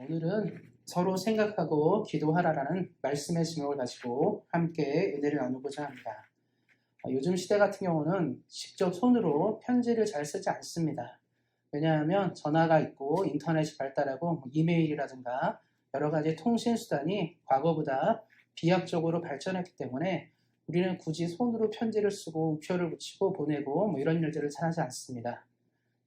오늘은 서로 생각하고 기도하라라는 말씀의 제목을 가지고 함께 은혜를 나누고자 합니다. 요즘 시대 같은 경우는 직접 손으로 편지를 잘 쓰지 않습니다. 왜냐하면 전화가 있고 인터넷이 발달하고 이메일이라든가 여러 가지 통신 수단이 과거보다 비약적으로 발전했기 때문에 우리는 굳이 손으로 편지를 쓰고 우표를 붙이고 보내고 이런 일들을 잘 하지 않습니다.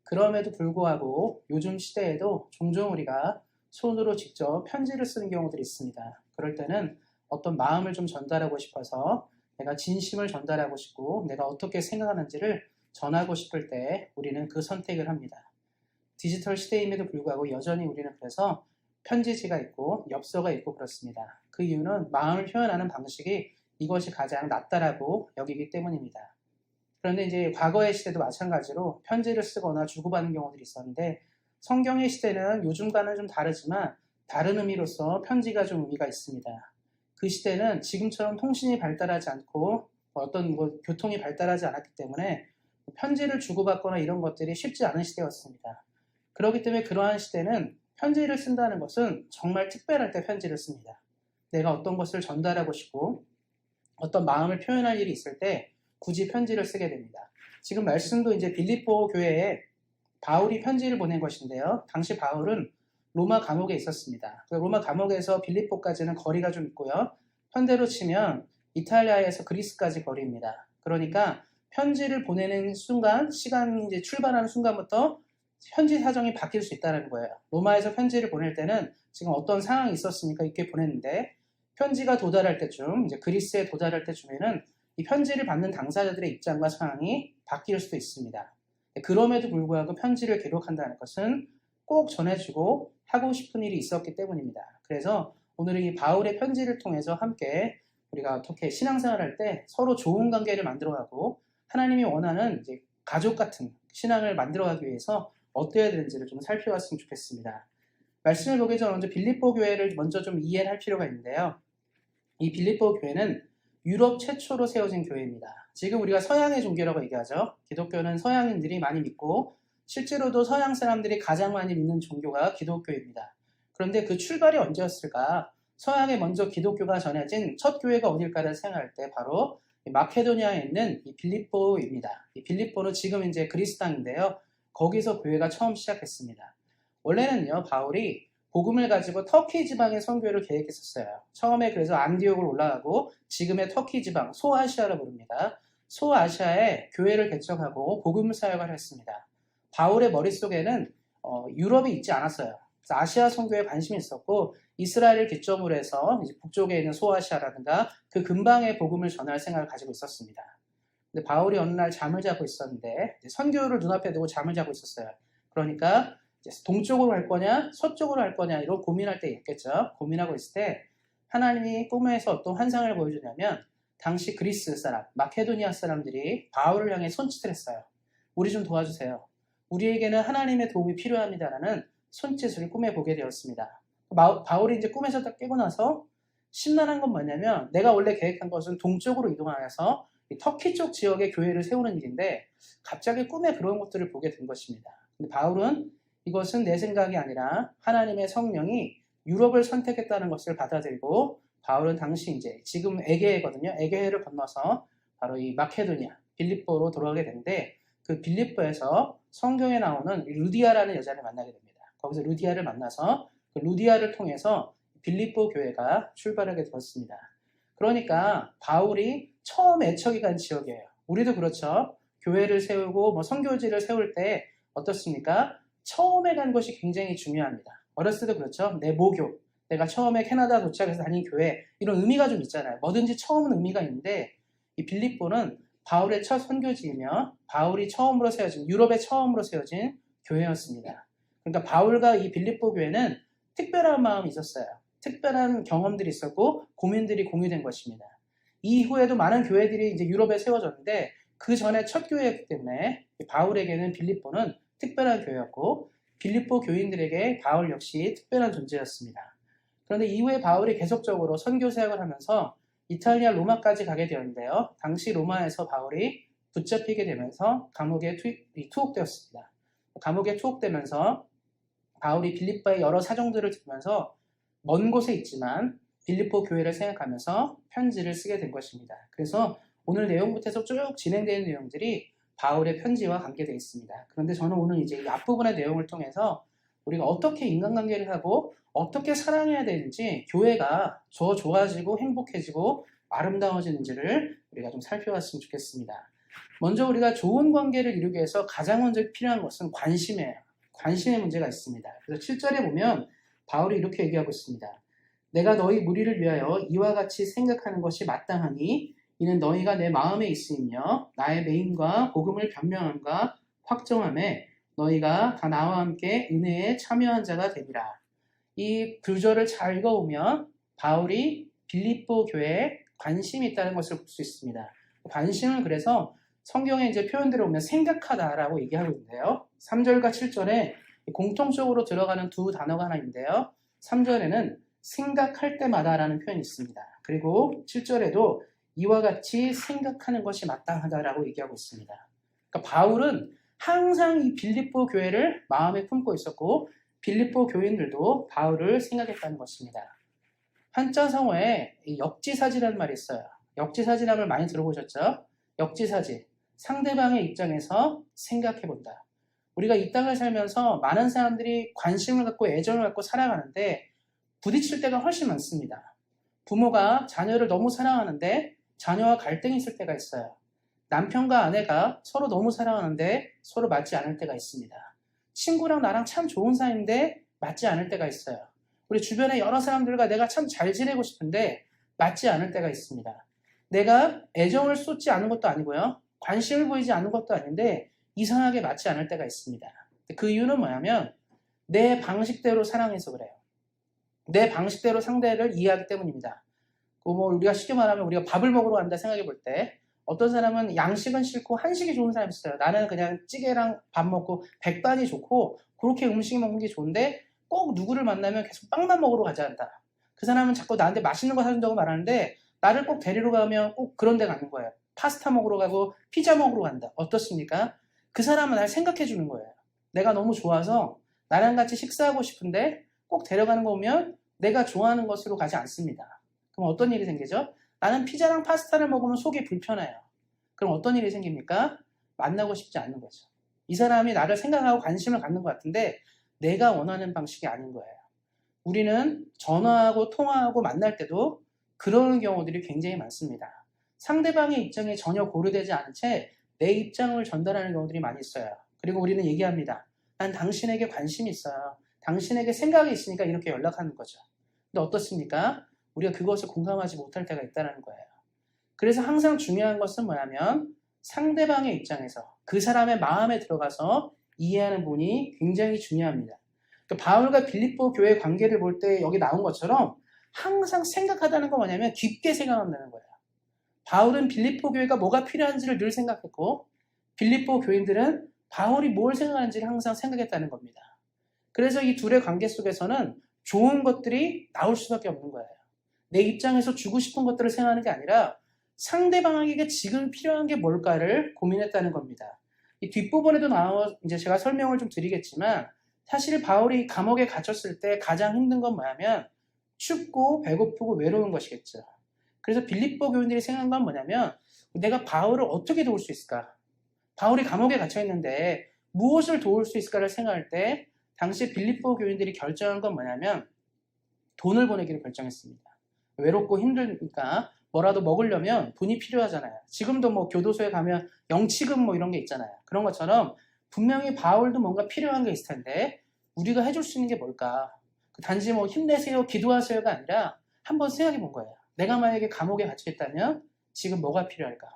그럼에도 불구하고 요즘 시대에도 종종 우리가 손으로 직접 편지를 쓰는 경우들이 있습니다. 그럴 때는 어떤 마음을 좀 전달하고 싶어서 내가 진심을 전달하고 싶고 내가 어떻게 생각하는지를 전하고 싶을 때 우리는 그 선택을 합니다. 디지털 시대임에도 불구하고 여전히 우리는 그래서 편지지가 있고 엽서가 있고 그렇습니다. 그 이유는 마음을 표현하는 방식이 이것이 가장 낫다라고 여기기 때문입니다. 그런데 이제 과거의 시대도 마찬가지로 편지를 쓰거나 주고받는 경우들이 있었는데 성경의 시대는 요즘과는 좀 다르지만 다른 의미로서 편지가 좀 의미가 있습니다. 그 시대는 지금처럼 통신이 발달하지 않고 어떤 교통이 발달하지 않았기 때문에 편지를 주고받거나 이런 것들이 쉽지 않은 시대였습니다. 그렇기 때문에 그러한 시대는 편지를 쓴다는 것은 정말 특별할 때 편지를 씁니다. 내가 어떤 것을 전달하고 싶고 어떤 마음을 표현할 일이 있을 때 굳이 편지를 쓰게 됩니다. 지금 말씀도 이제 빌립보 교회에 바울이 편지를 보낸 것인데요. 당시 바울은 로마 감옥에 있었습니다. 로마 감옥에서 빌립보까지는 거리가 좀 있고요. 현대로 치면 이탈리아에서 그리스까지 거리입니다. 그러니까 편지를 보내는 순간, 시간이 이제 출발하는 순간부터 편지 사정이 바뀔 수 있다는 거예요. 로마에서 편지를 보낼 때는 지금 어떤 상황이 있었으니까 이렇게 보냈는데 편지가 도달할 때쯤, 이제 그리스에 도달할 때쯤에는 이 편지를 받는 당사자들의 입장과 상황이 바뀔 수도 있습니다. 그럼에도 불구하고 편지를 기록한다는 것은 꼭 전해주고 하고 싶은 일이 있었기 때문입니다. 그래서 오늘은 이 바울의 편지를 통해서 함께 우리가 어떻게 신앙생활을 할 때 서로 좋은 관계를 만들어가고 하나님이 원하는 이제 가족 같은 신앙을 만들어가기 위해서 어떠해야 되는지를 좀 살펴봤으면 좋겠습니다. 말씀을 보기 전에 먼저 빌립보 교회를 먼저 좀 이해할 필요가 있는데요. 이 빌립보 교회는 유럽 최초로 세워진 교회입니다. 지금 우리가 서양의 종교라고 얘기하죠. 기독교는 서양인들이 많이 믿고 실제로도 서양 사람들이 가장 많이 믿는 종교가 기독교입니다. 그런데 그 출발이 언제였을까? 서양에 먼저 기독교가 전해진 첫 교회가 어딜까를 생각할 때 바로 마케도니아에 있는 이 빌립보입니다. 이 빌립보는 지금 이제 그리스 땅인데요. 거기서 교회가 처음 시작했습니다. 원래는요, 바울이 복음을 가지고 터키 지방의 선교를 계획했었어요. 처음에 그래서 안디옥을 올라가고 지금의 터키 지방, 소아시아로 부릅니다. 소아시아에 교회를 개척하고 복음 사역을 했습니다. 바울의 머릿속에는 유럽이 있지 않았어요. 그래서 아시아 선교에 관심이 있었고 이스라엘을 기점으로 해서 이제 북쪽에 있는 소아시아라든가 그 근방의 복음을 전할 생각을 가지고 있었습니다. 근데 바울이 어느 날 잠을 자고 있었는데 선교를 눈앞에 두고 잠을 자고 있었어요. 그러니까 동쪽으로 갈 거냐 서쪽으로 갈 거냐 이런 고민할 때 있겠죠. 고민하고 있을 때 하나님이 꿈에서 어떤 환상을 보여주냐면 당시 그리스 사람, 마케도니아 사람들이 바울을 향해 손짓을 했어요. 우리 좀 도와주세요. 우리에게는 하나님의 도움이 필요합니다라는 손짓을 꿈에 보게 되었습니다. 바울이 이제 꿈에서 딱 깨고 나서 심란한 건 뭐냐면 내가 원래 계획한 것은 동쪽으로 이동하여서 터키 쪽 지역에 교회를 세우는 일인데 갑자기 꿈에 그런 것들을 보게 된 것입니다. 근데 바울은 이것은 내 생각이 아니라 하나님의 성령이 유럽을 선택했다는 것을 받아들이고 바울은 당시 이제 지금 에게해거든요. 에게해를 건너서 바로 이 마케도니아, 빌립보로 돌아가게 되는데 그 빌립보에서 성경에 나오는 루디아라는 여자를 만나게 됩니다. 거기서 루디아를 만나서 그 루디아를 통해서 빌립보 교회가 출발하게 되었습니다. 그러니까 바울이 처음 애척이 간 지역이에요. 우리도 그렇죠. 교회를 세우고 선교지를 세울 때 어떻습니까? 처음에 간 것이 굉장히 중요합니다. 어렸을 때도 그렇죠. 내 모교, 내가 처음에 캐나다 도착해서 다닌 교회 이런 의미가 좀 있잖아요. 뭐든지 처음은 의미가 있는데 이 빌립보는 바울의 첫 선교지이며 바울이 처음으로 세워진 유럽의 처음으로 세워진 교회였습니다. 그러니까 바울과 이 빌립보 교회는 특별한 마음이 있었어요. 특별한 경험들이 있었고 고민들이 공유된 것입니다. 이후에도 많은 교회들이 이제 유럽에 세워졌는데 그 전에 첫 교회였기 때문에 바울에게는 빌립보는 특별한 교회였고 빌립보 교인들에게 바울 역시 특별한 존재였습니다. 그런데 이후에 바울이 계속적으로 선교 사역을 하면서 이탈리아 로마까지 가게 되었는데요. 당시 로마에서 바울이 붙잡히게 되면서 감옥에 투옥되었습니다. 감옥에 투옥되면서 바울이 빌립보의 여러 사정들을 들으면서 먼 곳에 있지만 빌립보 교회를 생각하면서 편지를 쓰게 된 것입니다. 그래서 오늘 내용부터 해서 쭉 진행되는 내용들이 바울의 편지와 관계되어 있습니다. 그런데 저는 오늘 이제 이 앞부분의 내용을 통해서 우리가 어떻게 인간관계를 하고 어떻게 사랑해야 되는지, 교회가 더 좋아지고 행복해지고 아름다워지는지를 우리가 좀 살펴봤으면 좋겠습니다. 먼저 우리가 좋은 관계를 이루기 위해서 가장 먼저 필요한 것은 관심이에요. 관심의 문제가 있습니다. 그래서 7절에 보면 바울이 이렇게 얘기하고 있습니다. 내가 너희 무리를 위하여 이와 같이 생각하는 것이 마땅하니 이는 너희가 내 마음에 있으며 나의 매임과 복음을 변명함과 확정함에 너희가 다 나와 함께 은혜에 참여한 자가 되리라. 이 구절을 잘 읽어보면 바울이 빌립보 교회에 관심이 있다는 것을 볼 수 있습니다. 관심은 그래서 성경에 이제 표현대로 보면 생각하다라고 얘기하고 있는데요. 3절과 7절에 공통적으로 들어가는 두 단어가 하나 있는데요. 3절에는 생각할 때마다라는 표현이 있습니다. 그리고 7절에도 이와 같이 생각하는 것이 마땅하다라고 얘기하고 있습니다. 그러니까 바울은 항상 이 빌립보 교회를 마음에 품고 있었고 빌립보 교인들도 바울을 생각했다는 것입니다. 한자성어에 역지사지라는 말이 있어요. 역지사지라는 말 많이 들어보셨죠? 역지사지, 상대방의 입장에서 생각해본다. 우리가 이 땅을 살면서 많은 사람들이 관심을 갖고 애정을 갖고 살아가는데 부딪힐 때가 훨씬 많습니다. 부모가 자녀를 너무 사랑하는데 자녀와 갈등이 있을 때가 있어요. 남편과 아내가 서로 너무 사랑하는데 서로 맞지 않을 때가 있습니다. 친구랑 나랑 참 좋은 사이인데 맞지 않을 때가 있어요. 우리 주변에 여러 사람들과 내가 참 잘 지내고 싶은데 맞지 않을 때가 있습니다. 내가 애정을 쏟지 않은 것도 아니고요. 관심을 보이지 않은 것도 아닌데 이상하게 맞지 않을 때가 있습니다. 그 이유는 뭐냐면 내 방식대로 사랑해서 그래요. 내 방식대로 상대를 이해하기 때문입니다. 우리가 쉽게 말하면 우리가 밥을 먹으러 간다 생각해 볼 때 어떤 사람은 양식은 싫고 한식이 좋은 사람이 있어요. 나는 그냥 찌개랑 밥 먹고 백반이 좋고 그렇게 음식 먹는 게 좋은데 꼭 누구를 만나면 계속 빵만 먹으러 가자 한다. 그 사람은 자꾸 나한테 맛있는 거 사준다고 말하는데 나를 꼭 데리러 가면 꼭 그런 데 가는 거예요. 파스타 먹으러 가고 피자 먹으러 간다. 어떻습니까? 그 사람은 날 생각해 주는 거예요. 내가 너무 좋아서 나랑 같이 식사하고 싶은데 꼭 데려가는 거 보면 내가 좋아하는 것으로 가지 않습니다. 그럼 어떤 일이 생기죠? 나는 피자랑 파스타를 먹으면 속이 불편해요. 그럼 어떤 일이 생깁니까? 만나고 싶지 않는 거죠. 이 사람이 나를 생각하고 관심을 갖는 것 같은데 내가 원하는 방식이 아닌 거예요. 우리는 전화하고 통화하고 만날 때도 그런 경우들이 굉장히 많습니다. 상대방의 입장에 전혀 고려되지 않은 채 내 입장을 전달하는 경우들이 많이 있어요. 그리고 우리는 얘기합니다. 난 당신에게 관심이 있어요. 당신에게 생각이 있으니까 이렇게 연락하는 거죠. 근데 어떻습니까? 우리가 그것을 공감하지 못할 때가 있다는 거예요. 그래서 항상 중요한 것은 뭐냐면 상대방의 입장에서 그 사람의 마음에 들어가서 이해하는 부분이 굉장히 중요합니다. 그러니까 바울과 빌립보 교회 관계를 볼 때 여기 나온 것처럼 항상 생각하다는 건 뭐냐면 깊게 생각한다는 거예요. 바울은 빌립보 교회가 뭐가 필요한지를 늘 생각했고 빌립보 교인들은 바울이 뭘 생각하는지를 항상 생각했다는 겁니다. 그래서 이 둘의 관계 속에서는 좋은 것들이 나올 수밖에 없는 거예요. 내 입장에서 주고 싶은 것들을 생각하는 게 아니라 상대방에게 지금 필요한 게 뭘까를 고민했다는 겁니다. 이 뒷부분에도 이제 제가 설명을 좀 드리겠지만 사실 바울이 감옥에 갇혔을 때 가장 힘든 건 뭐냐면 춥고 배고프고 외로운 것이겠죠. 그래서 빌립보 교인들이 생각한 건 뭐냐면 내가 바울을 어떻게 도울 수 있을까? 바울이 감옥에 갇혀 있는데 무엇을 도울 수 있을까를 생각할 때 당시 빌립보 교인들이 결정한 건 뭐냐면 돈을 보내기로 결정했습니다. 외롭고 힘드니까 뭐라도 먹으려면 돈이 필요하잖아요. 지금도 뭐 교도소에 가면 영치금 뭐 이런 게 있잖아요. 그런 것처럼 분명히 바울도 뭔가 필요한 게 있을 텐데 우리가 해줄 수 있는 게 뭘까? 단지 뭐 힘내세요, 기도하세요가 아니라 한번 생각해 본 거예요. 내가 만약에 감옥에 갇혀 있다면 지금 뭐가 필요할까?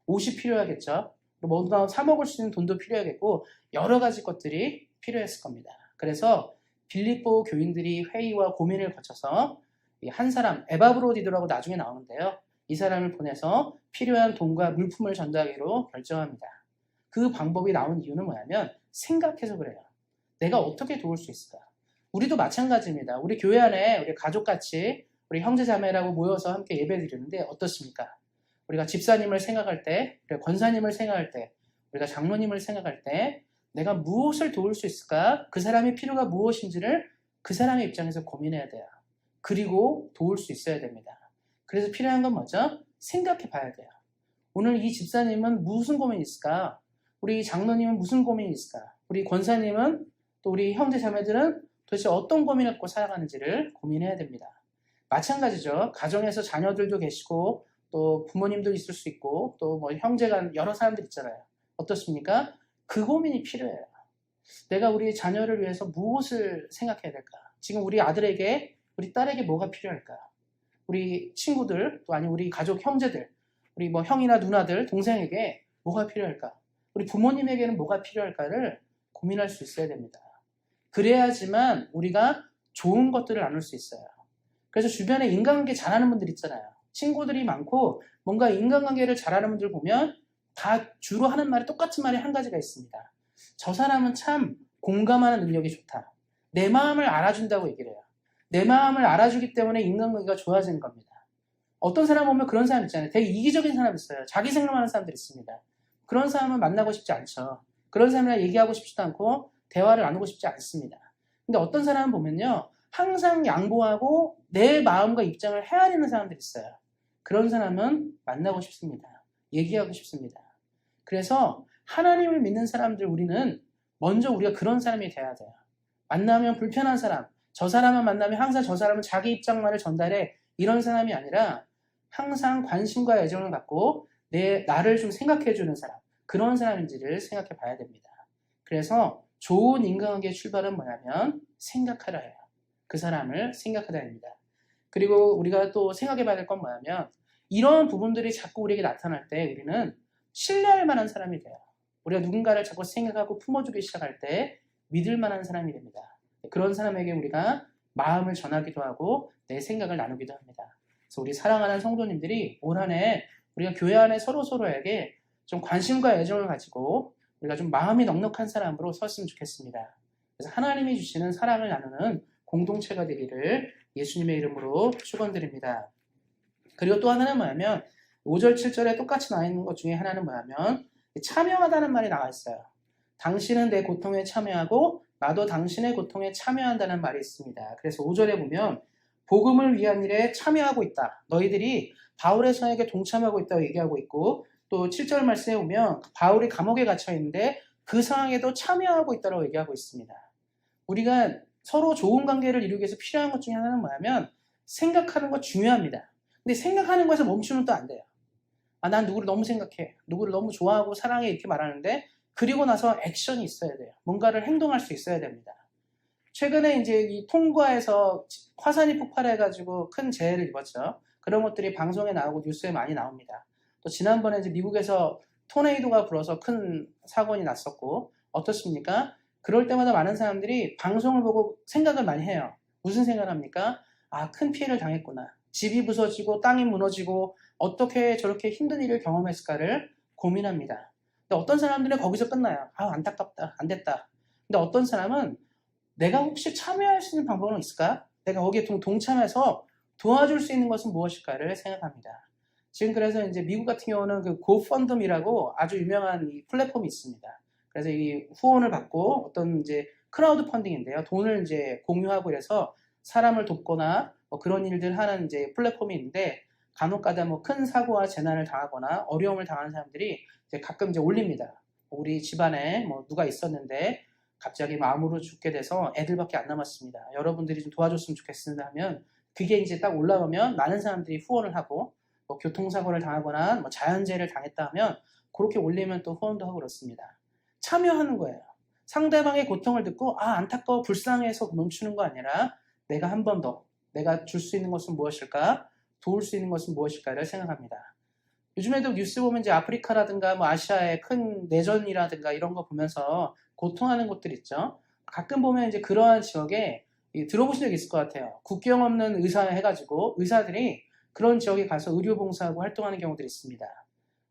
옷이 필요하겠죠. 뭔가 사 먹을 수 있는 돈도 필요하겠고 여러 가지 것들이 필요했을 겁니다. 그래서 빌립보 교인들이 회의와 고민을 거쳐서 한 사람 에바브로디도라고 나중에 나오는데요. 이 사람을 보내서 필요한 돈과 물품을 전달하기로 결정합니다. 그 방법이 나온 이유는 뭐냐면 생각해서 그래요. 내가 어떻게 도울 수 있을까? 우리도 마찬가지입니다. 우리 교회 안에 우리 가족같이 우리 형제자매라고 모여서 함께 예배드리는데 어떻습니까? 우리가 집사님을 생각할 때, 우리가 권사님을 생각할 때, 우리가 장로님을 생각할 때 내가 무엇을 도울 수 있을까? 그 사람의 필요가 무엇인지를 그 사람의 입장에서 고민해야 돼요. 그리고 도울 수 있어야 됩니다. 그래서 필요한 건 뭐죠? 생각해 봐야 돼요. 오늘 이 집사님은 무슨 고민이 있을까? 우리 장로님은 무슨 고민이 있을까? 우리 권사님은 또 우리 형제 자매들은 도대체 어떤 고민을 갖고 살아가는지를 고민해야 됩니다. 마찬가지죠. 가정에서 자녀들도 계시고 또 부모님도 있을 수 있고 또 뭐 형제간 여러 사람들 있잖아요. 어떻습니까? 그 고민이 필요해요. 내가 우리 자녀를 위해서 무엇을 생각해야 될까? 지금 우리 아들에게, 우리 딸에게 뭐가 필요할까? 우리 친구들, 또 아니 우리 가족 형제들, 우리 뭐 형이나 누나들, 동생에게 뭐가 필요할까? 우리 부모님에게는 뭐가 필요할까를 고민할 수 있어야 됩니다. 그래야지만 우리가 좋은 것들을 나눌 수 있어요. 그래서 주변에 인간관계 잘하는 분들 있잖아요. 친구들이 많고 뭔가 인간관계를 잘하는 분들 보면 다 주로 하는 말이 똑같은 말이 한 가지가 있습니다. 저 사람은 참 공감하는 능력이 좋다. 내 마음을 알아준다고 얘기를 해요. 내 마음을 알아주기 때문에 인간관계가 좋아지는 겁니다. 어떤 사람 보면 그런 사람 있잖아요. 되게 이기적인 사람 있어요. 자기 생각하는 사람들 있습니다. 그런 사람은 만나고 싶지 않죠. 그런 사람이랑 얘기하고 싶지도 않고 대화를 나누고 싶지 않습니다. 근데 어떤 사람은 보면요. 항상 양보하고 내 마음과 입장을 헤아리는 사람들이 있어요. 그런 사람은 만나고 싶습니다. 얘기하고 싶습니다. 그래서 하나님을 믿는 사람들 우리는 먼저 우리가 그런 사람이 돼야 돼요. 만나면 불편한 사람, 저 사람을 만나면 항상 저 사람은 자기 입장만을 전달해 이런 사람이 아니라 항상 관심과 애정을 갖고 나를 좀 생각해 주는 사람, 그런 사람인지를 생각해 봐야 됩니다. 그래서 좋은 인간관계의 출발은 뭐냐면 생각하라 해요. 그 사람을 생각하다입니다. 그리고 우리가 또 생각해 봐야 될 건 뭐냐면 이런 부분들이 자꾸 우리에게 나타날 때 우리는 신뢰할 만한 사람이 돼요. 우리가 누군가를 자꾸 생각하고 품어주기 시작할 때 믿을 만한 사람이 됩니다. 그런 사람에게 우리가 마음을 전하기도 하고 내 생각을 나누기도 합니다. 그래서 우리 사랑하는 성도님들이 올 한 해 우리가 교회 안에 서로에게 좀 관심과 애정을 가지고 우리가 좀 마음이 넉넉한 사람으로 섰으면 좋겠습니다. 그래서 하나님이 주시는 사랑을 나누는 공동체가 되기를 예수님의 이름으로 축원드립니다. 그리고 또 하나는 뭐냐면 5절, 7절에 똑같이 나와 있는 것 중에 하나는 뭐냐면 참여하다는 말이 나와 있어요. 당신은 내 고통에 참여하고 나도 당신의 고통에 참여한다는 말이 있습니다. 그래서 5절에 보면 복음을 위한 일에 참여하고 있다. 너희들이 바울의 사역에 동참하고 있다고 얘기하고 있고 또 7절 말씀에 보면 바울이 감옥에 gat혀 있는데 그 상황에도 참여하고 있다고 얘기하고 있습니다. 우리가 서로 좋은 관계를 이루기 위해서 필요한 것 중에 하나는 뭐냐면 생각하는 거 중요합니다. 근데 생각하는 것에서 멈추면 또 안 돼요. 난 누구를 너무 생각해. 누구를 너무 좋아하고 사랑해 이렇게 말하는데 그리고 나서 액션이 있어야 돼요. 뭔가를 행동할 수 있어야 됩니다. 최근에 이제 이 통과에서 화산이 폭발해가지고 큰 재해를 입었죠. 그런 것들이 방송에 나오고 뉴스에 많이 나옵니다. 또 지난번에 이제 미국에서 토네이도가 불어서 큰 사건이 났었고 어떻습니까? 그럴 때마다 많은 사람들이 방송을 보고 생각을 많이 해요. 무슨 생각을 합니까? 큰 피해를 당했구나. 집이 부서지고 땅이 무너지고 어떻게 저렇게 힘든 일을 경험했을까를 고민합니다. 근데 어떤 사람들은 거기서 끝나요. 안타깝다. 안 됐다. 근데 어떤 사람은 내가 혹시 참여할 수 있는 방법은 있을까? 내가 거기에 동참해서 도와줄 수 있는 것은 무엇일까를 생각합니다. 지금 그래서 이제 미국 같은 경우는 그 고펀덤이라고 아주 유명한 이 플랫폼이 있습니다. 그래서 이 후원을 받고 어떤 이제 크라우드 펀딩인데요. 돈을 이제 공유하고 이래서 사람을 돕거나 뭐 그런 일들 하는 이제 플랫폼이 있는데 간혹가다 뭐 큰 사고와 재난을 당하거나 어려움을 당하는 사람들이 이제 가끔 이제 올립니다. 우리 집안에 뭐 누가 있었는데 갑자기 암으로 죽게 돼서 애들밖에 안 남았습니다. 여러분들이 좀 도와줬으면 좋겠습니다 하면 그게 이제 딱 올라오면 많은 사람들이 후원을 하고 뭐 교통사고를 당하거나 뭐 자연재해를 당했다 하면 그렇게 올리면 또 후원도 하고 그렇습니다. 참여하는 거예요. 상대방의 고통을 듣고 안타까워 불쌍해서 멈추는 거 아니라 내가 한 번 더 내가 줄 수 있는 것은 무엇일까? 도울 수 있는 것은 무엇일까를 생각합니다. 요즘에도 뉴스 보면 이제 아프리카라든가 뭐 아시아의 큰 내전이라든가 이런 거 보면서 고통하는 곳들 있죠. 가끔 보면 이제 그러한 지역에 들어보신 적 있을 것 같아요. 국경 없는 의사 해가지고 의사들이 그런 지역에 가서 의료봉사하고 활동하는 경우들이 있습니다.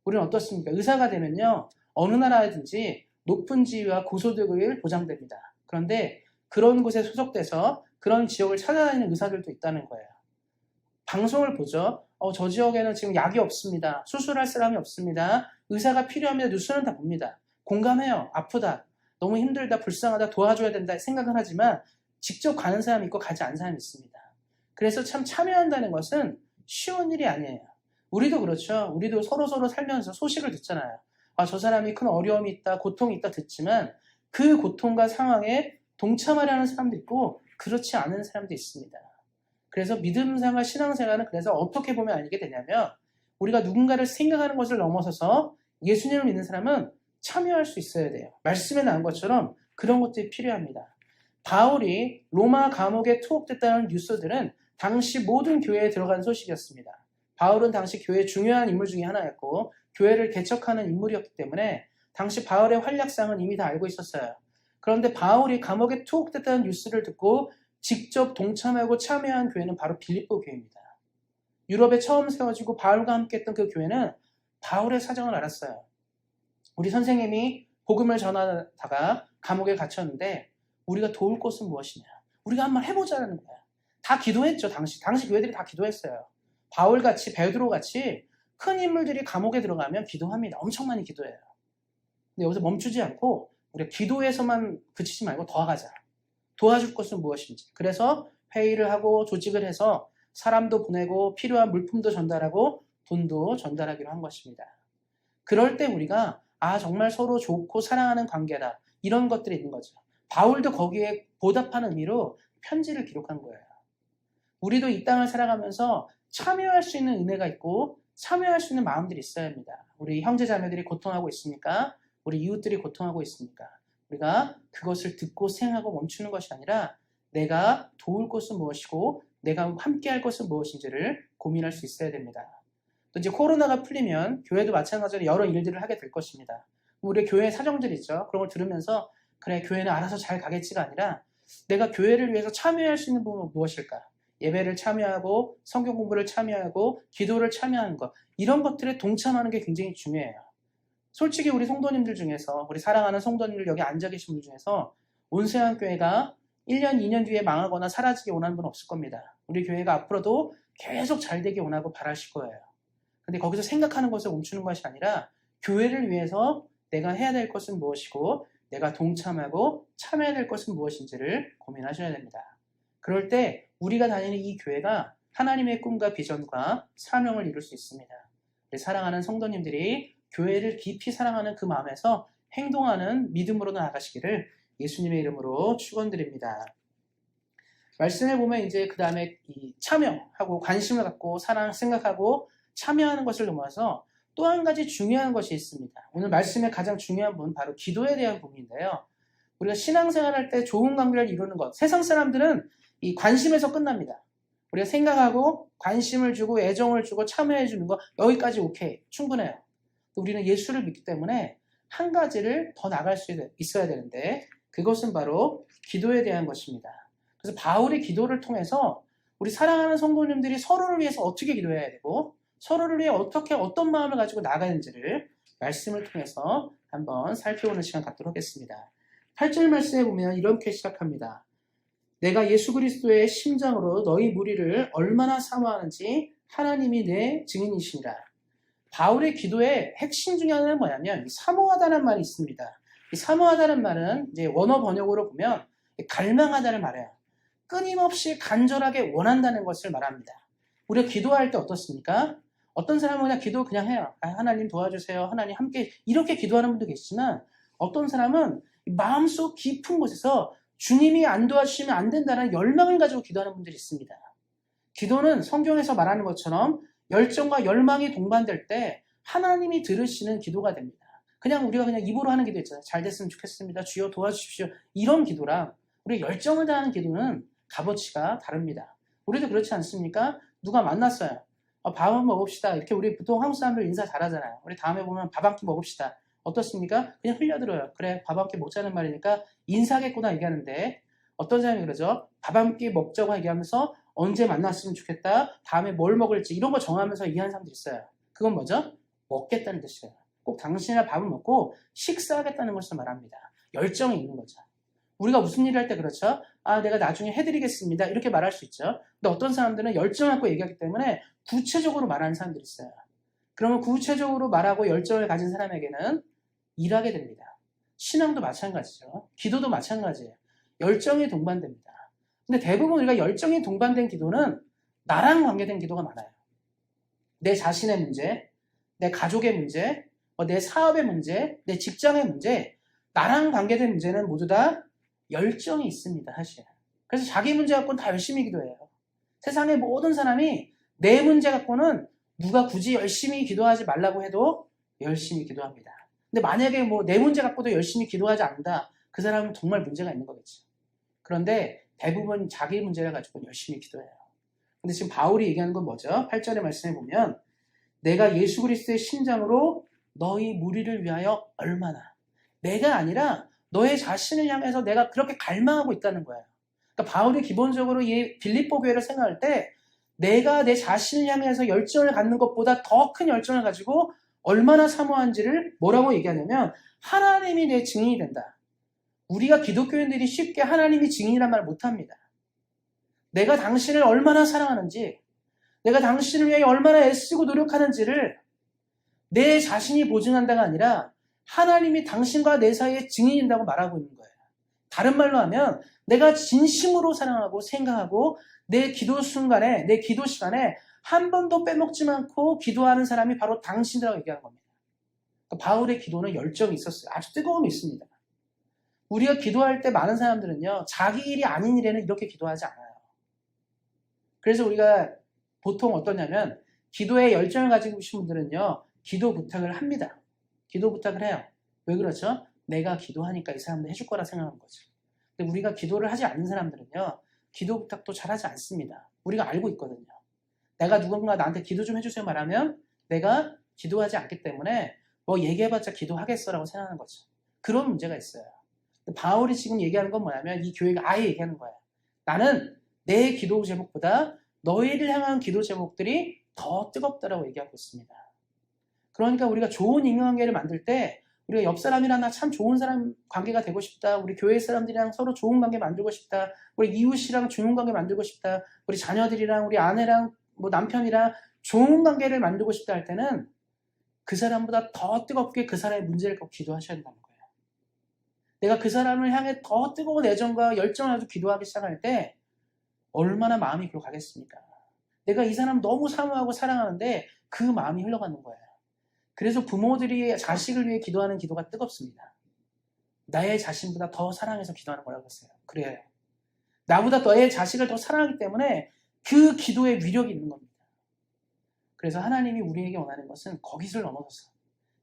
우리는 어떻습니까? 의사가 되면요. 어느 나라든지 높은 지위와 고소득을 보장됩니다. 그런데 그런 곳에 소속돼서 그런 지역을 찾아다니는 의사들도 있다는 거예요. 방송을 보죠. 저 지역에는 지금 약이 없습니다. 수술할 사람이 없습니다. 의사가 필요합니다. 뉴스는 다 봅니다. 공감해요. 아프다. 너무 힘들다, 불쌍하다, 도와줘야 된다 생각은 하지만 직접 가는 사람이 있고 가지 않은 사람이 있습니다. 그래서 참 참여한다는 것은 쉬운 일이 아니에요. 우리도 그렇죠. 우리도 서로 살면서 소식을 듣잖아요. 아, 저 사람이 큰 어려움이 있다, 고통이 있다 듣지만 그 고통과 상황에 동참하려는 사람도 있고 그렇지 않은 사람도 있습니다. 그래서 믿음생활, 신앙생활은 그래서 어떻게 보면 알게 되냐면 우리가 누군가를 생각하는 것을 넘어서서 예수님을 믿는 사람은 참여할 수 있어야 돼요. 말씀에 나온 것처럼 그런 것들이 필요합니다. 바울이 로마 감옥에 투옥됐다는 뉴스들은 당시 모든 교회에 들어간 소식이었습니다. 바울은 당시 교회의 중요한 인물 중에 하나였고 교회를 개척하는 인물이었기 때문에 당시 바울의 활약상은 이미 다 알고 있었어요. 그런데 바울이 감옥에 투옥됐다는 뉴스를 듣고 직접 동참하고 참여한 교회는 바로 빌립보 교회입니다. 유럽에 처음 세워지고 바울과 함께 했던 그 교회는 바울의 사정을 알았어요. 우리 선생님이 복음을 전하다가 감옥에 갇혔는데 우리가 도울 것은 무엇이냐? 우리가 한번 해보자는 거야. 다 기도했죠. 당시 교회들이 다 기도했어요. 바울같이 베드로같이 큰 인물들이 감옥에 들어가면 기도합니다. 엄청 많이 기도해요. 근데 여기서 멈추지 않고 우리가 기도에서만 그치지 말고 더 가자. 도와줄 것은 무엇인지. 그래서 회의를 하고 조직을 해서 사람도 보내고 필요한 물품도 전달하고 돈도 전달하기로 한 것입니다. 그럴 때 우리가 정말 서로 좋고 사랑하는 관계다. 이런 것들이 있는 거죠. 바울도 거기에 보답하는 의미로 편지를 기록한 거예요. 우리도 이 땅을 살아가면서 참여할 수 있는 은혜가 있고 참여할 수 있는 마음들이 있어야 합니다. 우리 형제자매들이 고통하고 있습니까? 우리 이웃들이 고통하고 있습니까? 우리가 그것을 듣고 생각하고 멈추는 것이 아니라 내가 도울 것은 무엇이고 내가 함께 할 것은 무엇인지를 고민할 수 있어야 됩니다. 또 이제 코로나가 풀리면 교회도 마찬가지로 여러 일들을 하게 될 것입니다. 우리 교회 사정들이 있죠. 그런 걸 들으면서 그래, 교회는 알아서 잘 가겠지가 아니라 내가 교회를 위해서 참여할 수 있는 부분은 무엇일까? 예배를 참여하고 성경 공부를 참여하고 기도를 참여하는 것, 이런 것들에 동참하는 게 굉장히 중요해요. 솔직히 우리 성도님들 중에서, 우리 사랑하는 성도님들 여기 앉아 계신 분 중에서 온세안교회가 1년, 2년 뒤에 망하거나 사라지기 원하는 분 없을 겁니다. 우리 교회가 앞으로도 계속 잘 되기 원하고 바라실 거예요. 근데 거기서 생각하는 것을 멈추는 것이 아니라 교회를 위해서 내가 해야 될 것은 무엇이고 내가 동참하고 참여해야 될 것은 무엇인지를 고민하셔야 됩니다. 그럴 때 우리가 다니는 이 교회가 하나님의 꿈과 비전과 사명을 이룰 수 있습니다. 우리 사랑하는 성도님들이 교회를 깊이 사랑하는 그 마음에서 행동하는 믿음으로 나아가시기를 예수님의 이름으로 축원드립니다. 말씀해 보면 이제 그 다음에 이 참여하고 관심을 갖고 사랑 생각하고 참여하는 것을 넘어서 또 한 가지 중요한 것이 있습니다. 오늘 말씀의 가장 중요한 부분 바로 기도에 대한 부분인데요. 우리가 신앙생활할 때 좋은 관계를 이루는 것, 세상 사람들은 이 관심에서 끝납니다. 우리가 생각하고 관심을 주고 애정을 주고 참여해 주는 거 여기까지 오케이, 충분해요. 우리는 예수를 믿기 때문에 한 가지를 더 나갈 수 있어야 되는데 그것은 바로 기도에 대한 것입니다. 그래서 바울의 기도를 통해서 우리 사랑하는 성도님들이 서로를 위해서 어떻게 기도해야 되고 서로를 위해 어떤 마음을 가지고 나가는지를 말씀을 통해서 한번 살펴보는 시간 갖도록 하겠습니다. 8절 말씀에 보면 이렇게 시작합니다. 내가 예수 그리스도의 심장으로 너희 무리를 얼마나 사모하는지 하나님이 내 증인이시니라. 바울의 기도의 핵심 중에 하나는 뭐냐면 사모하다는 말이 있습니다. 이 사모하다는 말은 이제 원어 번역으로 보면 갈망하다는 말이에요. 끊임없이 간절하게 원한다는 것을 말합니다. 우리가 기도할 때 어떻습니까? 어떤 사람은 그냥 기도 그냥 해요. 하나님 도와주세요. 하나님 함께 이렇게 기도하는 분도 계시지만 어떤 사람은 마음속 깊은 곳에서 주님이 안 도와주시면 안 된다는 열망을 가지고 기도하는 분들이 있습니다. 기도는 성경에서 말하는 것처럼 열정과 열망이 동반될 때 하나님이 들으시는 기도가 됩니다. 그냥 우리가 그냥 입으로 하는 기도 있잖아요. 잘 됐으면 좋겠습니다. 주여 도와주십시오. 이런 기도랑 우리 열정을 다하는 기도는 값어치가 다릅니다. 우리도 그렇지 않습니까? 누가 만났어요. 밥 한번 먹읍시다. 이렇게 우리 보통 한국 사람들 인사 잘하잖아요. 우리 다음에 보면 밥 한 끼 먹읍시다. 어떻습니까? 그냥 흘려들어요. 그래, 밥 한 끼 먹자는 말이니까 인사겠구나 얘기하는데 어떤 사람이 그러죠? 밥 한 끼 먹자고 얘기하면서 언제 만났으면 좋겠다. 다음에 뭘 먹을지 이런 거 정하면서 이해하는 사람도 있어요. 그건 뭐죠? 먹겠다는 뜻이에요. 꼭 당신이랑 밥을 먹고 식사하겠다는 것을 말합니다. 열정이 있는 거죠. 우리가 무슨 일을 할 때 그렇죠? 내가 나중에 해드리겠습니다. 이렇게 말할 수 있죠. 근데 어떤 사람들은 열정 갖고 얘기하기 때문에 구체적으로 말하는 사람들이 있어요. 그러면 구체적으로 말하고 열정을 가진 사람에게는 일하게 됩니다. 신앙도 마찬가지죠. 기도도 마찬가지예요. 열정이 동반됩니다. 근데 대부분 우리가 열정이 동반된 기도는 나랑 관계된 기도가 많아요. 내 자신의 문제, 내 가족의 문제, 내 사업의 문제, 내 직장의 문제, 나랑 관계된 문제는 모두 다 열정이 있습니다, 사실. 그래서 자기 문제 갖고는 다 열심히 기도해요. 세상의 모든 사람이 내 문제 갖고는 누가 굳이 열심히 기도하지 말라고 해도 열심히 기도합니다. 근데 만약에 뭐 내 문제 갖고도 열심히 기도하지 않는다, 그 사람은 정말 문제가 있는 거겠죠. 그런데 대부분 자기 문제를 가지고 열심히 기도해요. 근데 지금 바울이 얘기하는 건 뭐죠? 8절의 말씀에 보면 내가 예수 그리스도의 심장으로 너희 무리를 위하여 얼마나, 내가 아니라 너의 자신을 향해서 내가 그렇게 갈망하고 있다는 거예요. 그러니까 바울이 기본적으로 이 빌립보 교회를 생각할 때 내가 내 자신을 향해서 열정을 갖는 것보다 더 큰 열정을 가지고 얼마나 사모한지를 뭐라고 얘기하냐면 하나님이 내 증인이 된다. 우리가 기독교인들이 쉽게 하나님이 증인이란 말을 못합니다. 내가 당신을 얼마나 사랑하는지, 내가 당신을 위해 얼마나 애쓰고 노력하는지를 내 자신이 보증한다가 아니라 하나님이 당신과 내 사이에 증인인다고 말하고 있는 거예요. 다른 말로 하면 내가 진심으로 사랑하고 생각하고 내 기도 순간에, 내 기도 시간에 한 번도 빼먹지 않고 기도하는 사람이 바로 당신이라고 얘기하는 겁니다. 그러니까 바울의 기도는 열정이 있었어요. 아주 뜨거움이 있습니다. 우리가 기도할 때 많은 사람들은요, 자기 일이 아닌 일에는 이렇게 기도하지 않아요. 그래서 우리가 보통 어떠냐면 기도에 열정을 가지고 계신 분들은요, 기도 부탁을 합니다. 기도 부탁을 해요. 왜 그렇죠? 내가 기도하니까 이 사람도 해줄 거라 생각하는 거죠. 근데 우리가 기도를 하지 않는 사람들은요, 기도 부탁도 잘하지 않습니다. 우리가 알고 있거든요. 내가 누군가 나한테 기도 좀 해주세요 말하면 내가 기도하지 않기 때문에 뭐 얘기해봤자 기도하겠어라고 생각하는 거죠. 그런 문제가 있어요. 바울이 지금 얘기하는 건 뭐냐면 이 교회가 아예 얘기하는 거예요. 나는 내 기도 제목보다 너희를 향한 기도 제목들이 더 뜨겁다라고 얘기하고 있습니다. 그러니까 우리가 좋은 인간관계를 만들 때 우리가 옆 사람이랑 나 참 좋은 사람 관계가 되고 싶다. 우리 교회 사람들이랑 서로 좋은 관계 만들고 싶다. 우리 이웃이랑 좋은 관계 만들고 싶다. 우리 자녀들이랑 우리 아내랑 뭐 남편이랑 좋은 관계를 만들고 싶다 할 때는 그 사람보다 더 뜨겁게 그 사람의 문제를 꼭 기도하셔야 된다는 거예요. 내가 그 사람을 향해 더 뜨거운 애정과 열정을 가지고 기도하기 시작할 때 얼마나 마음이 그로 가겠습니까? 내가 이 사람 너무 사모하고 사랑하는데 그 마음이 흘러가는 거예요. 그래서 부모들이 자식을 위해 기도하는 기도가 뜨겁습니다. 나의 자신보다 더 사랑해서 기도하는 거라고 했어요. 그래요. 나보다 너의 자식을 더 사랑하기 때문에 그 기도에 위력이 있는 겁니다. 그래서 하나님이 우리에게 원하는 것은 거기를 넘어서서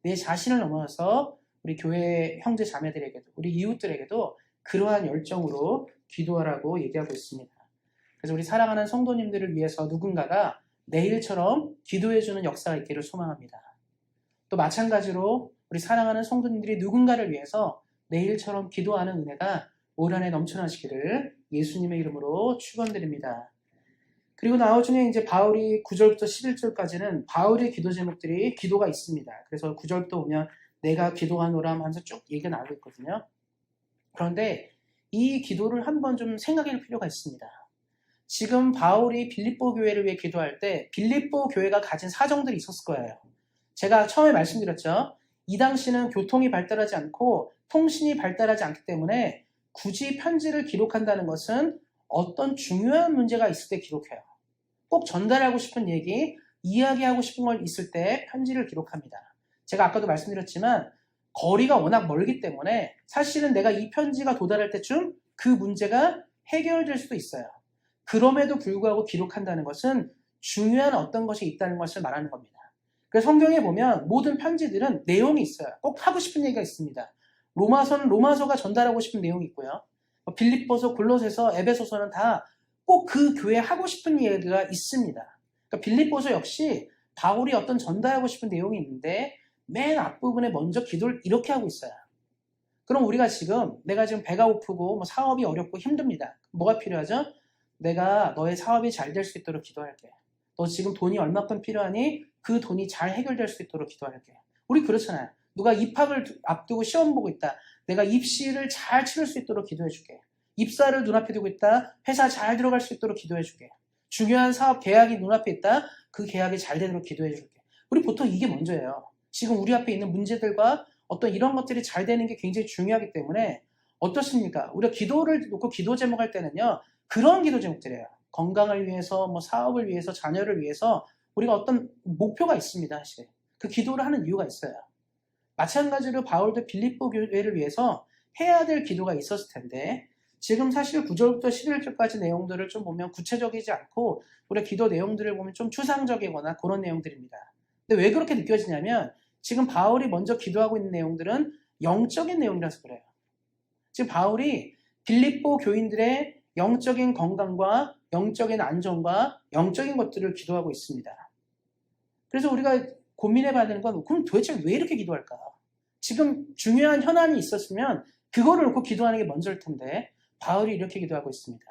내 자신을 넘어서 우리 교회 형제 자매들에게도 우리 이웃들에게도 그러한 열정으로 기도하라고 얘기하고 있습니다. 그래서 우리 사랑하는 성도님들을 위해서 누군가가 내일처럼 기도해주는 역사가 있기를 소망합니다. 또 마찬가지로 우리 사랑하는 성도님들이 누군가를 위해서 내일처럼 기도하는 은혜가 올 한해 넘쳐나시기를 예수님의 이름으로 축원드립니다. 그리고 나중에 이제 바울이 9절부터 11절까지는 바울의 기도 제목들이 기도가 있습니다. 그래서 9절부터 보면 내가 기도하노라 하면서 쭉 얘기가 나오고 있거든요. 그런데 이 기도를 한번 좀 생각할 필요가 있습니다. 지금 바울이 빌립보 교회를 위해 기도할 때 빌립보 교회가 가진 사정들이 있었을 거예요. 제가 처음에 말씀드렸죠. 이 당시는 교통이 발달하지 않고 통신이 발달하지 않기 때문에 굳이 편지를 기록한다는 것은 어떤 중요한 문제가 있을 때 기록해요. 꼭 전달하고 싶은 얘기, 이야기하고 싶은 걸 있을 때 편지를 기록합니다. 제가 아까도 말씀드렸지만 거리가 워낙 멀기 때문에 사실은 내가 이 편지가 도달할 때쯤 그 문제가 해결될 수도 있어요. 그럼에도 불구하고 기록한다는 것은 중요한 어떤 것이 있다는 것을 말하는 겁니다. 그래서 성경에 보면 모든 편지들은 내용이 있어요. 꼭 하고 싶은 얘기가 있습니다. 로마서는 로마서가 전달하고 싶은 내용이 있고요. 빌립보서, 골로새서, 에베소서는 다 꼭 그 교회에 하고 싶은 얘기가 있습니다. 그러니까 빌립보서 역시 바울이 어떤 전달하고 싶은 내용이 있는데 맨 앞부분에 먼저 기도를 이렇게 하고 있어요. 그럼 우리가 지금 내가 지금 배가 고프고 뭐 사업이 어렵고 힘듭니다. 뭐가 필요하죠? 내가 너의 사업이 잘 될 수 있도록 기도할게. 너 지금 돈이 얼마큼 필요하니? 그 돈이 잘 해결될 수 있도록 기도할게. 우리 그렇잖아요. 누가 입학을 앞두고 시험 보고 있다. 내가 입시를 잘 치를 수 있도록 기도해줄게. 입사를 눈앞에 두고 있다. 회사 잘 들어갈 수 있도록 기도해줄게. 중요한 사업 계약이 눈앞에 있다. 그 계약이 잘 되도록 기도해줄게. 우리 보통 이게 먼저예요. 지금 우리 앞에 있는 문제들과 어떤 이런 것들이 잘 되는 게 굉장히 중요하기 때문에 어떻습니까? 우리가 기도를 놓고 기도 제목할 때는요, 그런 기도 제목들이에요. 건강을 위해서, 뭐 사업을 위해서, 자녀를 위해서 우리가 어떤 목표가 있습니다. 사실 그 기도를 하는 이유가 있어요. 마찬가지로 바울도 빌립보 교회를 위해서 해야 될 기도가 있었을 텐데 지금 사실 9절부터 11절까지 내용들을 좀 보면 구체적이지 않고 우리가 기도 내용들을 보면 좀 추상적이거나 그런 내용들입니다. 근데 왜 그렇게 느껴지냐면 지금 바울이 먼저 기도하고 있는 내용들은 영적인 내용이라서 그래요. 지금 바울이 빌립보 교인들의 영적인 건강과 영적인 안정과 영적인 것들을 기도하고 있습니다. 그래서 우리가 고민해 봐야 되는 건 그럼 도대체 왜 이렇게 기도할까? 지금 중요한 현안이 있었으면 그거를 놓고 기도하는 게 먼저일 텐데 바울이 이렇게 기도하고 있습니다.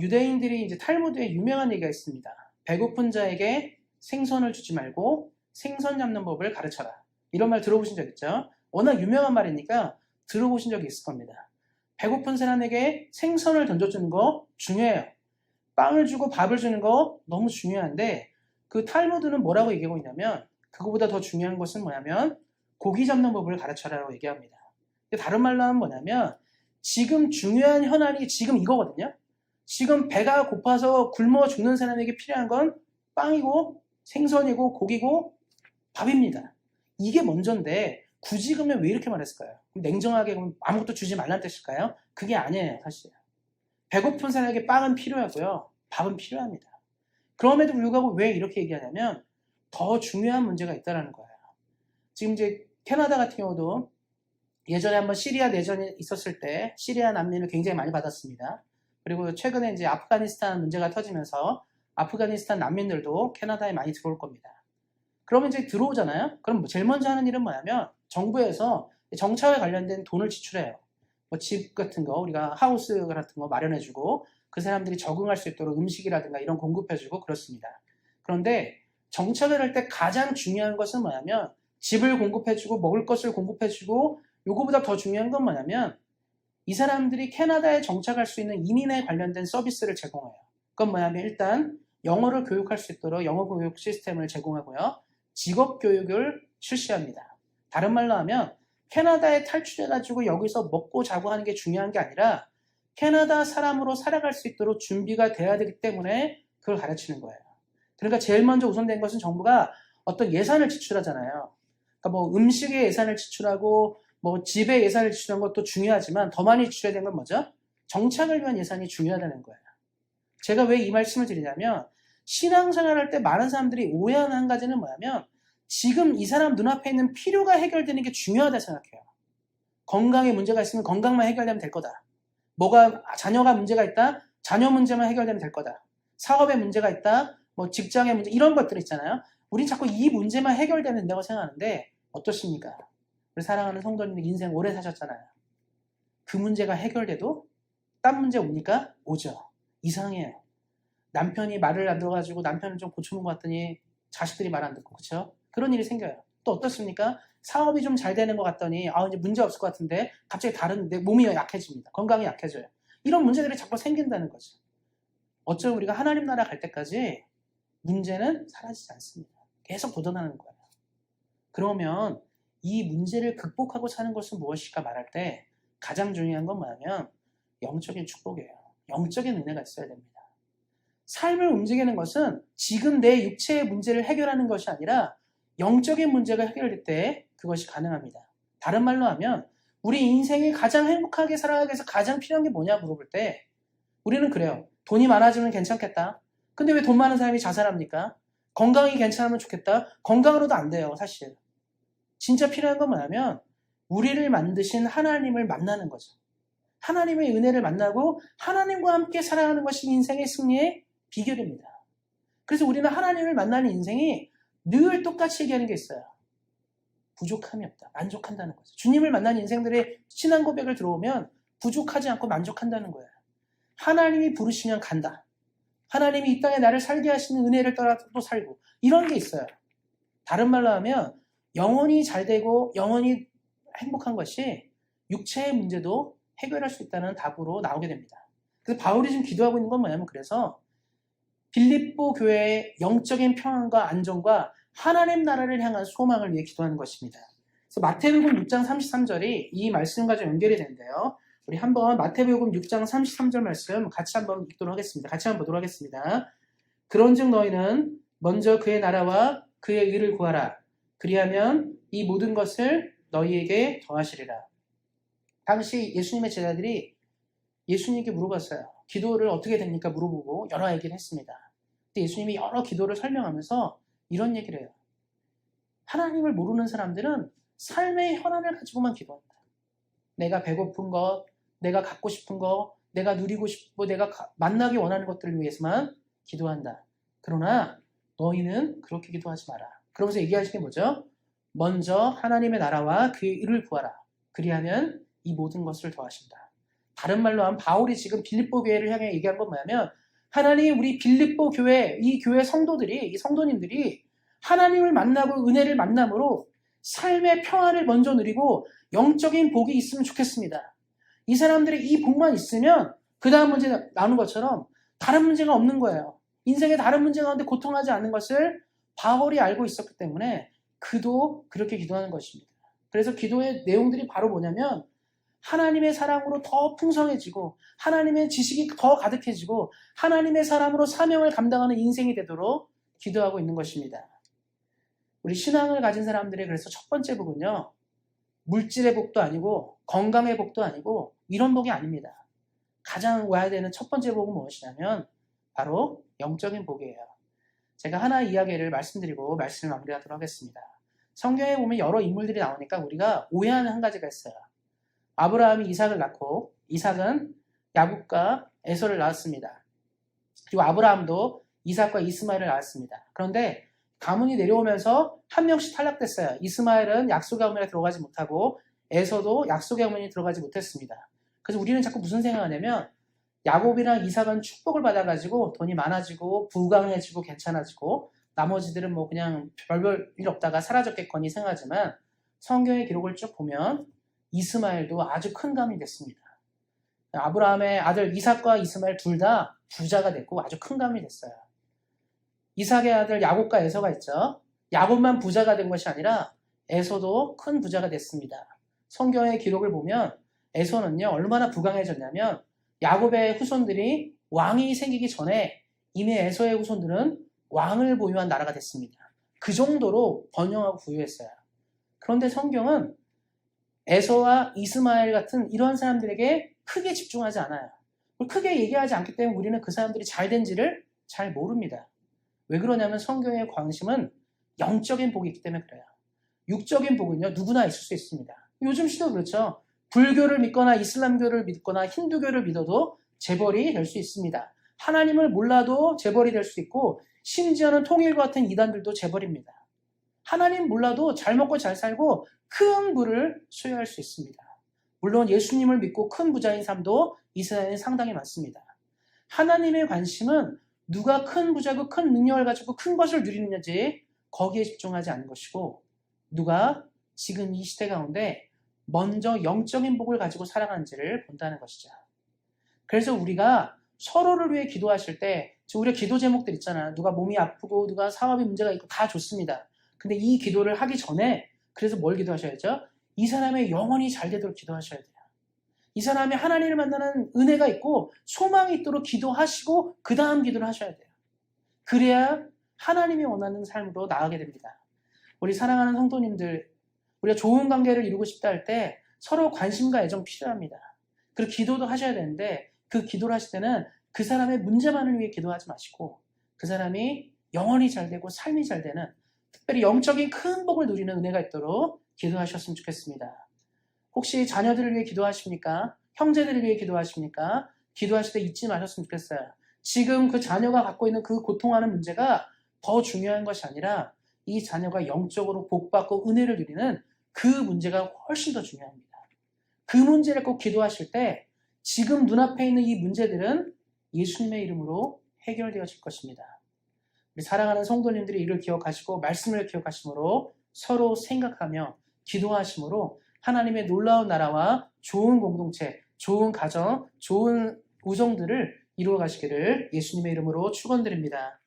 유대인들이 이제 탈무드에 유명한 얘기가 있습니다. 배고픈 자에게 생선을 주지 말고 생선 잡는 법을 가르쳐라. 이런 말 들어보신 적 있죠? 워낙 유명한 말이니까 들어보신 적이 있을 겁니다. 배고픈 사람에게 생선을 던져주는 거 중요해요. 빵을 주고 밥을 주는 거 너무 중요한데 그 탈무드는 뭐라고 얘기하고 있냐면 그거보다 더 중요한 것은 뭐냐면 고기 잡는 법을 가르쳐라라고 얘기합니다. 다른 말로 하면 뭐냐면 지금 중요한 현안이 지금 이거거든요. 지금 배가 고파서 굶어 죽는 사람에게 필요한 건 빵이고 생선이고 고기고 밥입니다. 이게 먼저인데 굳이 그러면 왜 이렇게 말했을까요? 냉정하게 그럼 아무것도 주지 말라는 뜻일까요? 그게 아니에요, 사실. 배고픈 사람에게 빵은 필요하고요. 밥은 필요합니다. 그럼에도 불구하고 왜 이렇게 얘기하냐면 더 중요한 문제가 있다는 거예요. 지금 이제 캐나다 같은 경우도 예전에 한번 시리아 내전이 있었을 때 시리아 난민을 굉장히 많이 받았습니다. 그리고 최근에 이제 아프가니스탄 문제가 터지면서 아프가니스탄 난민들도 캐나다에 많이 들어올 겁니다. 그러면 이제 들어오잖아요. 그럼 제일 먼저 하는 일은 뭐냐면 정부에서 정착에 관련된 돈을 지출해요. 뭐 집 같은 거 우리가 하우스 같은 거 마련해주고 그 사람들이 적응할 수 있도록 음식이라든가 이런 공급해주고 그렇습니다. 그런데 정착을 할 때 가장 중요한 것은 뭐냐면 집을 공급해주고 먹을 것을 공급해주고 요거보다 더 중요한 건 뭐냐면 이 사람들이 캐나다에 정착할 수 있는 이민에 관련된 서비스를 제공해요. 그건 뭐냐면 일단 영어를 교육할 수 있도록 영어 교육 시스템을 제공하고요. 직업 교육을 실시합니다. 다른 말로 하면 캐나다에 탈출해가지고 여기서 먹고 자고 하는 게 중요한 게 아니라 캐나다 사람으로 살아갈 수 있도록 준비가 돼야 되기 때문에 그걸 가르치는 거예요. 그러니까 제일 먼저 우선된 것은 정부가 어떤 예산을 지출하잖아요. 그러니까 뭐 음식에 예산을 지출하고 뭐 집에 예산을 지출하는 것도 중요하지만 더 많이 지출해야 되는 건 뭐죠? 정착을 위한 예산이 중요하다는 거예요. 제가 왜 이 말씀을 드리냐면 신앙생활 할 때 많은 사람들이 오해하는 한 가지는 뭐냐면 지금 이 사람 눈앞에 있는 필요가 해결되는 게 중요하다 생각해요. 건강에 문제가 있으면 건강만 해결되면 될 거다. 자녀가 문제가 있다? 자녀 문제만 해결되면 될 거다. 사업에 문제가 있다? 뭐 직장에 문제, 이런 것들 있잖아요. 우린 자꾸 이 문제만 해결되면 된다고 생각하는데 어떻습니까? 우리 사랑하는 성도님들 인생 오래 사셨잖아요. 그 문제가 해결돼도 딴 문제 옵니까? 오죠. 이상해요. 남편이 말을 안 들어가지고 남편을 좀 고쳐놓은 것 같더니 자식들이 말 안 듣고 그렇죠? 그런 일이 생겨요. 또 어떻습니까? 사업이 좀 잘 되는 것 같더니 이제 문제 없을 것 같은데 갑자기 내 몸이 약해집니다. 건강이 약해져요. 이런 문제들이 자꾸 생긴다는 거죠. 어쩌면 우리가 하나님 나라 갈 때까지 문제는 사라지지 않습니다. 계속 도전하는 거예요. 그러면 이 문제를 극복하고 사는 것은 무엇일까 말할 때 가장 중요한 건 뭐냐면 영적인 축복이에요. 영적인 은혜가 있어야 됩니다. 삶을 움직이는 것은 지금 내 육체의 문제를 해결하는 것이 아니라 영적인 문제가 해결될 때 그것이 가능합니다. 다른 말로 하면 우리 인생이 가장 행복하게 살아가기 위해서 가장 필요한 게 뭐냐 물어볼 때 우리는 그래요. 돈이 많아지면 괜찮겠다. 근데 왜 돈 많은 사람이 자살합니까? 건강이 괜찮으면 좋겠다. 건강으로도 안 돼요, 사실. 진짜 필요한 건 뭐냐면 우리를 만드신 하나님을 만나는 거죠. 하나님의 은혜를 만나고 하나님과 함께 살아가는 것이 인생의 승리의 비결입니다. 그래서 우리는 하나님을 만나는 인생이 늘 똑같이 얘기하는 게 있어요. 부족함이 없다. 만족한다는 거죠. 주님을 만나는 인생들의 신앙 고백을 들어오면 부족하지 않고 만족한다는 거예요. 하나님이 부르시면 간다. 하나님이 이 땅에 나를 살게 하시는 은혜를 따라 또 살고 이런 게 있어요. 다른 말로 하면 영혼이 잘 되고 영혼이 행복한 것이 육체의 문제도 해결할 수 있다는 답으로 나오게 됩니다. 그래서 바울이 지금 기도하고 있는 건 뭐냐면 그래서 빌립보 교회의 영적인 평안과 안정과 하나님 나라를 향한 소망을 위해 기도하는 것입니다. 그래서 마태복음 6장 33절이 이 말씀과 좀 연결이 되는데요. 우리 한번 마태복음 6장 33절 말씀 같이 한번 읽도록 하겠습니다. 같이 한번 보도록 하겠습니다. 그런즉 너희는 먼저 그의 나라와 그의 의를 구하라. 그리하면 이 모든 것을 너희에게 더하시리라. 당시 예수님의 제자들이 예수님께 물어봤어요. 기도를 어떻게 됩니까? 물어보고 여러 얘기를 했습니다. 근데 예수님이 여러 기도를 설명하면서 이런 얘기를 해요. 하나님을 모르는 사람들은 삶의 현안을 가지고만 기도한다. 내가 배고픈 것, 내가 갖고 싶은 것, 내가 누리고 싶고 내가 만나기 원하는 것들을 위해서만 기도한다. 그러나 너희는 그렇게 기도하지 마라. 그러면서 얘기하시는 게 뭐죠? 먼저 하나님의 나라와 그의 의를 구하라. 그리하면 이 모든 것을 더하신다. 다른 말로 하면 바울이 지금 빌립보 교회를 향해 얘기한 건 뭐냐면 하나님 우리 빌립보 교회, 이 교회 성도들이, 이 성도님들이 하나님을 만나고 은혜를 만남으로 삶의 평안을 먼저 누리고 영적인 복이 있으면 좋겠습니다. 이 사람들이 이 복만 있으면 그 다음 문제 나눈 것처럼 다른 문제가 없는 거예요. 인생의 다른 문제 가운데 고통하지 않는 것을 바울이 알고 있었기 때문에 그도 그렇게 기도하는 것입니다. 그래서 기도의 내용들이 바로 뭐냐면 하나님의 사랑으로 더 풍성해지고 하나님의 지식이 더 가득해지고 하나님의 사람으로 사명을 감당하는 인생이 되도록 기도하고 있는 것입니다. 우리 신앙을 가진 사람들의 그래서 첫 번째 복은요. 물질의 복도 아니고 건강의 복도 아니고 이런 복이 아닙니다. 가장 와야 되는 첫 번째 복은 무엇이냐면 바로 영적인 복이에요. 제가 하나 이야기를 말씀드리고 말씀을 마무리하도록 하겠습니다. 성경에 보면 여러 인물들이 나오니까 우리가 오해하는 한 가지가 있어요. 아브라함이 이삭을 낳고 이삭은 야곱과 에서를 낳았습니다. 그리고 아브라함도 이삭과 이스마엘을 낳았습니다. 그런데 가문이 내려오면서 한 명씩 탈락됐어요. 이스마엘은 약속의 가문에 들어가지 못하고 에서도 약속의 가문에 들어가지 못했습니다. 그래서 우리는 자꾸 무슨 생각하냐면 야곱이랑 이삭은 축복을 받아가지고 돈이 많아지고 부강해지고 괜찮아지고 나머지들은 뭐 그냥 별별 일 없다가 사라졌겠거니 생각하지만 성경의 기록을 쭉 보면 이스마엘도 아주 큰 감이 됐습니다. 아브라함의 아들 이삭과 이스마엘 둘 다 부자가 됐고 아주 큰 감이 됐어요. 이삭의 아들 야곱과 에서가 있죠. 야곱만 부자가 된 것이 아니라 에서도 큰 부자가 됐습니다. 성경의 기록을 보면 에서는요 얼마나 부강해졌냐면 야곱의 후손들이 왕이 생기기 전에 이미 에서의 후손들은 왕을 보유한 나라가 됐습니다. 그 정도로 번영하고 부유했어요. 그런데 성경은 에서와 이스마엘 같은 이러한 사람들에게 크게 집중하지 않아요. 크게 얘기하지 않기 때문에 우리는 그 사람들이 잘 된지를 잘 모릅니다. 왜 그러냐면 성경의 관심은 영적인 복이 있기 때문에 그래요. 육적인 복은요 누구나 있을 수 있습니다. 요즘 시도 그렇죠. 불교를 믿거나 이슬람교를 믿거나 힌두교를 믿어도 재벌이 될 수 있습니다. 하나님을 몰라도 재벌이 될 수 있고 심지어는 통일과 같은 이단들도 재벌입니다. 하나님 몰라도 잘 먹고 잘 살고 큰 부를 소유할 수 있습니다. 물론 예수님을 믿고 큰 부자인 삶도 이 세상에 상당히 많습니다. 하나님의 관심은 누가 큰 부자고 큰 능력을 가지고 큰 것을 누리느냐지 거기에 집중하지 않는 것이고 누가 지금 이 시대 가운데 먼저 영적인 복을 가지고 살아가는지를 본다는 것이죠. 그래서 우리가 서로를 위해 기도하실 때 우리가 기도 제목들 있잖아요. 누가 몸이 아프고 누가 사업에 문제가 있고 다 좋습니다. 근데 이 기도를 하기 전에 그래서 뭘 기도하셔야죠? 이 사람의 영혼이 잘 되도록 기도하셔야 돼요. 이 사람이 하나님을 만나는 은혜가 있고 소망이 있도록 기도하시고 그 다음 기도를 하셔야 돼요. 그래야 하나님이 원하는 삶으로 나아가게 됩니다. 우리 사랑하는 성도님들, 우리가 좋은 관계를 이루고 싶다 할 때 서로 관심과 애정 필요합니다. 그리고 기도도 하셔야 되는데 그 기도를 하실 때는 그 사람의 문제만을 위해 기도하지 마시고 그 사람이 영혼이 잘 되고 삶이 잘 되는 특별히 영적인 큰 복을 누리는 은혜가 있도록 기도하셨으면 좋겠습니다. 혹시 자녀들을 위해 기도하십니까? 형제들을 위해 기도하십니까? 기도하실 때 잊지 마셨으면 좋겠어요. 지금 그 자녀가 갖고 있는 그 고통하는 문제가 더 중요한 것이 아니라 이 자녀가 영적으로 복받고 은혜를 누리는 그 문제가 훨씬 더 중요합니다. 그 문제를 꼭 기도하실 때 지금 눈앞에 있는 이 문제들은 예수님의 이름으로 해결되어질 것입니다. 우리 사랑하는 성도님들이 이를 기억하시고 말씀을 기억하심으로 서로 생각하며 기도하심으로 하나님의 놀라운 나라와 좋은 공동체, 좋은 가정, 좋은 우정들을 이루어 가시기를 예수님의 이름으로 축원드립니다.